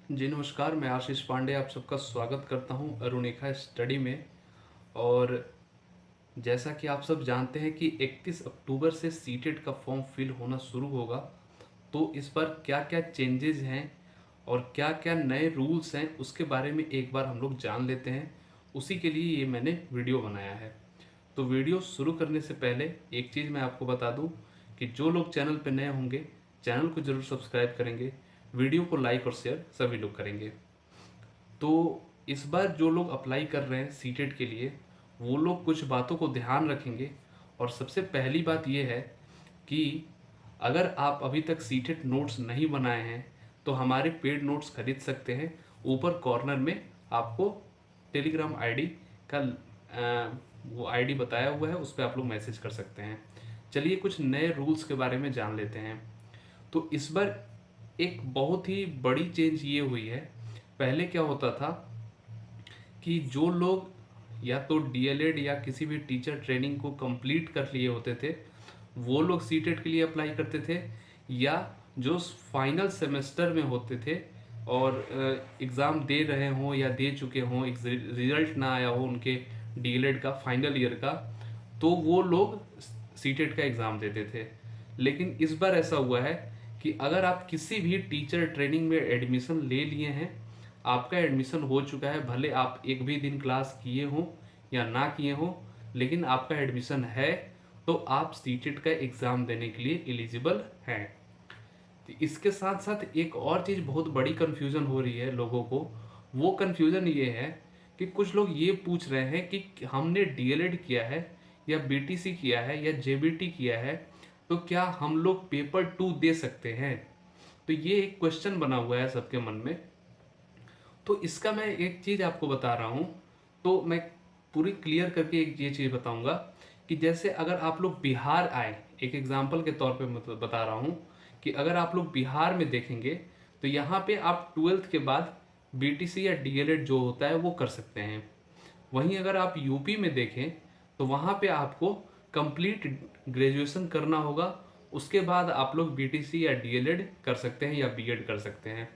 जी नमस्कार, मैं आशीष पांडे आप सबका स्वागत करता हूं अरुणिका स्टडी में। और जैसा कि आप सब जानते हैं कि 31 अक्टूबर से सीटेट का फॉर्म फिल होना शुरू होगा। तो इस पर क्या क्या चेंजेस हैं और क्या क्या नए रूल्स हैं उसके बारे में एक बार हम लोग जान लेते हैं। उसी के लिए ये मैंने वीडियो बनाया है। तो वीडियो शुरू करने से पहले एक चीज़ मैं आपको बता दूं कि जो लोग चैनल पर नए होंगे चैनल को ज़रूर सब्सक्राइब करेंगे, वीडियो को लाइक और शेयर सभी लोग करेंगे। तो इस बार जो लोग अप्लाई कर रहे हैं सीटेट के लिए वो लोग कुछ बातों को ध्यान रखेंगे। और सबसे पहली बात ये है कि अगर आप अभी तक सीटेट नोट्स नहीं बनाए हैं तो हमारे पेड नोट्स खरीद सकते हैं। ऊपर कॉर्नर में आपको टेलीग्राम आईडी का वो आईडी बताया हुआ है, उस पर आप लोग मैसेज कर सकते हैं। चलिए कुछ नए रूल्स के बारे में जान लेते हैं। तो इस बार एक बहुत ही बड़ी चेंज ये हुई है। पहले क्या होता था कि जो लोग या तो डीएलएड या किसी भी टीचर ट्रेनिंग को कंप्लीट कर लिए होते थे वो लोग सीटेट के लिए अप्लाई करते थे, या जो फाइनल सेमेस्टर में होते थे और एग्ज़ाम दे रहे हों या दे चुके हों, एक रिजल्ट ना आया हो उनके डीएलएड का फाइनल ईयर का, तो वो लोग सीटेट का एग्ज़ाम देते थे। लेकिन इस बार ऐसा हुआ है कि अगर आप किसी भी टीचर ट्रेनिंग में एडमिशन ले लिए हैं, आपका एडमिशन हो चुका है, भले आप एक भी दिन क्लास किए हों या ना किए हों, लेकिन आपका एडमिशन है, तो आप सीटेट का एग्ज़ाम देने के लिए एलिजिबल हैं। तो इसके साथ साथ एक और चीज़ बहुत बड़ी कन्फ्यूज़न हो रही है लोगों को। वो कन्फ्यूज़न ये है कि कुछ लोग ये पूछ रहे हैं कि हमने डीएलएड किया है या बीटीसी किया है या जेबीटी किया है, तो क्या हम लोग पेपर 2 दे सकते हैं। तो ये एक क्वेश्चन बना हुआ है सबके मन में। तो इसका मैं एक चीज़ आपको बता रहा हूँ। तो मैं पूरी क्लियर करके एक ये चीज़ बताऊँगा कि जैसे अगर आप लोग बिहार आए, एक एग्जांपल के तौर पे मतलब बता रहा हूँ कि अगर आप लोग बिहार में देखेंगे तो यहाँ पे आप 12th के बाद बीटीसी या डीएलएड जो होता है वो कर सकते हैं। वहीं अगर आप यूपी में देखें तो वहाँ पे आपको कंप्लीट ग्रेजुएशन करना होगा। उसके बाद आप लोग बीटीसी या डीएलएड कर सकते हैं या बीएड कर सकते हैं।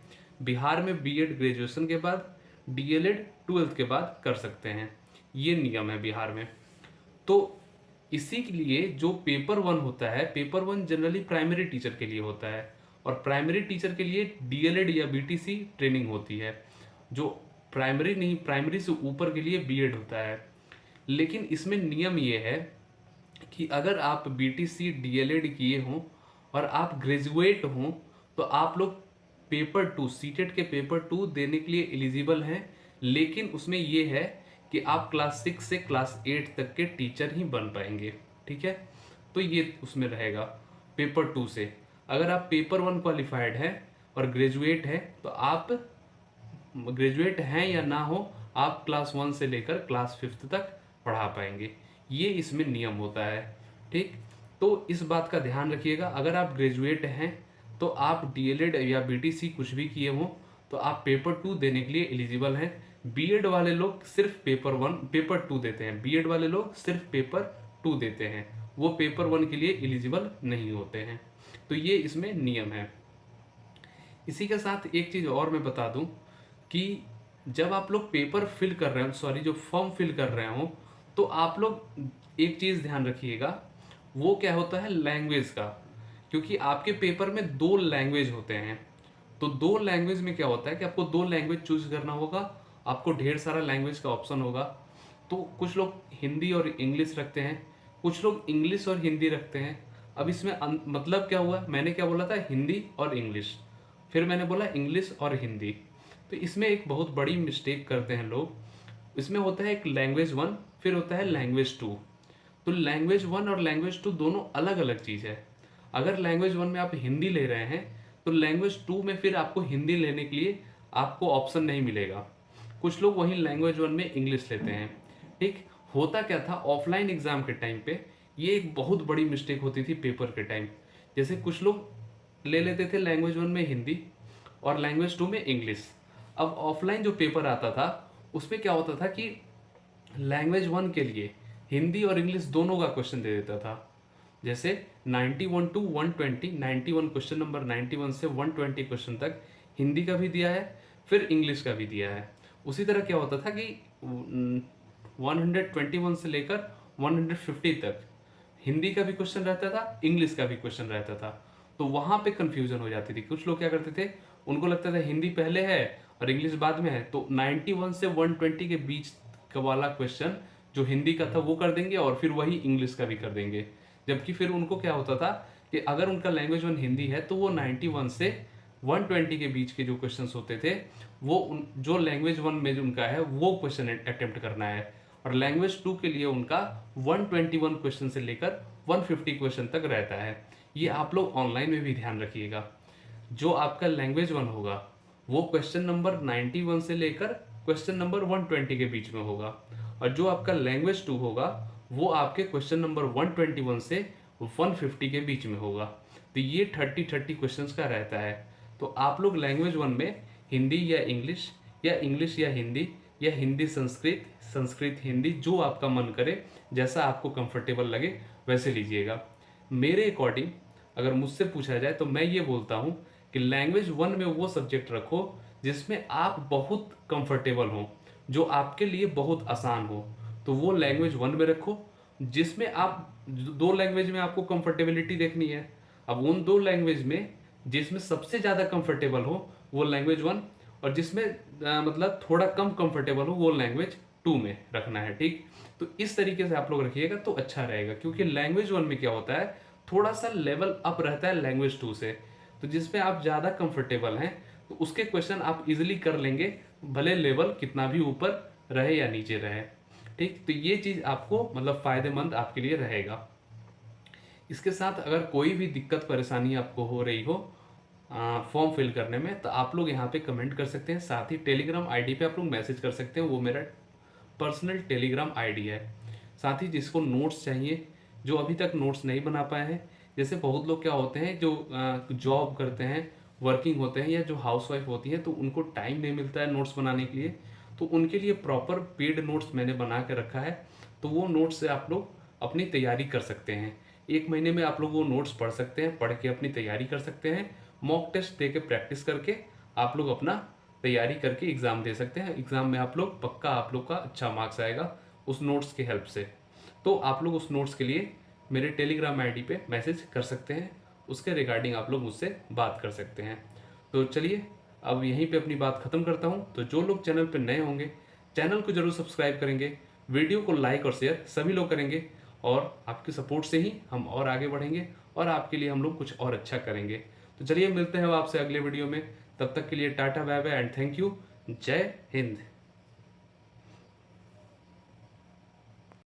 बिहार में बीएड ग्रेजुएशन के बाद, डीएलएड 12th के बाद कर सकते हैं। ये नियम है बिहार में। तो इसी के लिए जो पेपर 1 होता है, पेपर 1 जनरली प्राइमरी टीचर के लिए होता है और प्राइमरी टीचर के लिए डीएलएड या बीटीसी ट्रेनिंग होती है। जो प्राइमरी नहीं, प्राइमरी से ऊपर के लिए बीएड होता है। लेकिन इसमें नियम ये है कि अगर आप बीटीसी डीएलएड किए हों और आप ग्रेजुएट हों तो आप लोग पेपर 2 सीटेट के पेपर 2 देने के लिए एलिजिबल हैं। लेकिन उसमें ये है कि आप क्लास 6 से क्लास 8 तक के टीचर ही बन पाएंगे। ठीक है, तो ये उसमें रहेगा पेपर 2 से। अगर आप पेपर 1 क्वालिफाइड हैं और ग्रेजुएट हैं तो आप ग्रेजुएट हैं या ना हो, आप क्लास 1 से लेकर क्लास 5th तक पढ़ा पाएंगे। ये इसमें नियम होता है। ठीक, तो इस बात का ध्यान रखिएगा। अगर आप ग्रेजुएट हैं तो आप डीएलएड या बीटीसी कुछ भी किए हों तो आप पेपर 2 देने के लिए एलिजिबल हैं। बीएड वाले लोग सिर्फ पेपर 1 पेपर 2 देते हैं। बीएड वाले लोग सिर्फ पेपर 2 देते हैं, वो पेपर 1 के लिए एलिजिबल नहीं होते हैं। तो ये इसमें नियम है। इसी के साथ एक चीज़ और मैं बता दूं कि जब आप लोग पेपर फिल कर रहे हो, सॉरी जो फॉर्म फिल कर रहे हो, तो आप लोग एक चीज़ ध्यान रखिएगा। वो क्या होता है, लैंग्वेज का। क्योंकि आपके पेपर में 2 लैंग्वेज होते हैं। तो 2 लैंग्वेज में क्या होता है कि आपको 2 लैंग्वेज चूज करना होगा। आपको ढेर सारा लैंग्वेज का ऑप्शन होगा। तो कुछ लोग हिंदी और इंग्लिश रखते हैं, कुछ लोग इंग्लिश और हिंदी रखते हैं। अब इसमें मतलब क्या हुआ, मैंने क्या बोला था, हिंदी और इंग्लिश, फिर मैंने बोला इंग्लिश और हिंदी। तो इसमें एक बहुत बड़ी मिस्टेक करते हैं लोग। इसमें होता है एक लैंग्वेज 1, फिर होता है लैंग्वेज 2। तो लैंग्वेज 1 और लैंग्वेज 2 दोनों अलग अलग चीज़ है। अगर लैंग्वेज 1 में आप हिंदी ले रहे हैं तो लैंग्वेज 2 में फिर आपको हिंदी लेने के लिए आपको ऑप्शन नहीं मिलेगा। कुछ लोग वहीं लैंग्वेज 1 में इंग्लिश लेते हैं। ठीक, होता क्या था ऑफलाइन एग्जाम के टाइम पे, ये एक बहुत बड़ी मिस्टेक होती थी पेपर के टाइम। जैसे कुछ लोग ले लेते थे लैंग्वेज 1 में हिंदी और लैंग्वेज 2 में इंग्लिश। अब ऑफलाइन जो पेपर आता था उसमें क्या होता था कि लैंग्वेज 1 के लिए हिंदी और इंग्लिश दोनों का क्वेश्चन दे देता था। जैसे 91 टू 120, 91 क्वेश्चन नंबर 91 से 120 क्वेश्चन तक हिंदी का भी दिया है, फिर इंग्लिश का भी दिया है। उसी तरह क्या होता था कि 121 से लेकर 150 तक हिंदी का भी क्वेश्चन रहता था, इंग्लिश का भी क्वेश्चन रहता था। तो वहां पे कंफ्यूजन हो जाती थी। कुछ लोग क्या करते थे, उनको लगता था हिंदी पहले है और इंग्लिश बाद में है, तो 91 से 120 के बीच का वाला क्वेश्चन जो हिंदी का था वो कर देंगे और फिर वही इंग्लिश का भी कर देंगे। जबकि फिर उनको क्या होता था कि अगर उनका लैंग्वेज वन हिंदी है तो वो 91 से 120 के बीच के जो क्वेश्चंस होते थे वो जो लैंग्वेज वन में जो उनका है वो क्वेश्चन अटेम्प्ट करना है। और लैंग्वेज टू के लिए उनका 121 क्वेश्चन से लेकर 150 क्वेश्चन तक रहता है। ये आप लोग ऑनलाइन में भी ध्यान रखिएगा। जो आपका लैंग्वेज वन होगा वो क्वेश्चन नंबर 91 से लेकर क्वेश्चन नंबर 120 के बीच में होगा, और जो आपका लैंग्वेज टू होगा वो आपके क्वेश्चन नंबर 121 से 150 के बीच में होगा। तो ये 30 क्वेश्चंस का रहता है। तो आप लोग लैंग्वेज वन में हिंदी या इंग्लिश, या इंग्लिश या हिंदी, या हिंदी संस्कृत, संस्कृत हिंदी, जो आपका मन करे, जैसा आपको कंफर्टेबल लगे वैसे लीजिएगा। मेरे अकॉर्डिंग अगर मुझसे पूछा जाए तो मैं ये बोलता हूँ कि लैंग्वेज वन में वो सब्जेक्ट रखो जिसमें आप बहुत कंफर्टेबल हो, जो आपके लिए बहुत आसान हो, तो वो लैंग्वेज वन में रखो। जिसमें आप दो लैंग्वेज में आपको कंफर्टेबिलिटी देखनी है, अब उन दो लैंग्वेज में जिसमें सबसे ज़्यादा कंफर्टेबल हो वो लैंग्वेज वन, और जिसमें मतलब थोड़ा कम कंफर्टेबल हो वो लैंग्वेज टू में रखना है। ठीक, तो इस तरीके से आप लोग रखिएगा तो अच्छा रहेगा, क्योंकि लैंग्वेज वन में क्या होता है थोड़ा सा लेवल अप रहता है लैंग्वेज टू से। तो जिसमें आप ज़्यादा कंफर्टेबल हैं तो उसके क्वेश्चन आप इजीली कर लेंगे, भले लेवल कितना भी ऊपर रहे या नीचे रहे। ठीक, तो ये चीज़ आपको मतलब फ़ायदेमंद आपके लिए रहेगा। इसके साथ अगर कोई भी दिक्कत परेशानी आपको हो रही हो फॉर्म फिल करने में, तो आप लोग यहाँ पे कमेंट कर सकते हैं। साथ ही टेलीग्राम आईडी पे आप लोग मैसेज कर सकते हैं, वो मेरा पर्सनल टेलीग्राम आईडी है। साथ ही जिसको नोट्स चाहिए, जो अभी तक नोट्स नहीं बना पाए हैं, जैसे बहुत लोग क्या होते हैं जो जॉब करते हैं, वर्किंग होते हैं, या जो हाउसवाइफ होती हैं, तो उनको टाइम नहीं मिलता है नोट्स बनाने के लिए, तो उनके लिए प्रॉपर पेड नोट्स मैंने बना के रखा है। तो वो नोट्स से आप लोग अपनी तैयारी कर सकते हैं। एक महीने में आप लोग वो नोट्स पढ़ सकते हैं, पढ़ के अपनी तैयारी कर सकते हैं। मॉक टेस्ट दे के प्रैक्टिस करके आप लोग अपना तैयारी करके एग्ज़ाम दे सकते हैं। एग्ज़ाम में आप लोग पक्का आप लोग का अच्छा मार्क्स आएगा उस नोट्स की हेल्प से। तो आप लोग उस नोट्स के लिए मेरे टेलीग्राम आईडी पे मैसेज कर सकते हैं, उसके रिगार्डिंग आप लोग मुझसे बात कर सकते हैं। तो चलिए अब यहीं पे अपनी बात ख़त्म करता हूँ। तो जो लोग चैनल पे नए होंगे चैनल को जरूर सब्सक्राइब करेंगे, वीडियो को लाइक और शेयर सभी लोग करेंगे, और आपके सपोर्ट से ही हम और आगे बढ़ेंगे और आपके लिए हम लोग कुछ और अच्छा करेंगे। तो चलिए मिलते हैं आपसे अगले वीडियो में, तब तक के लिए tata bye bye and thank you. जय हिंद।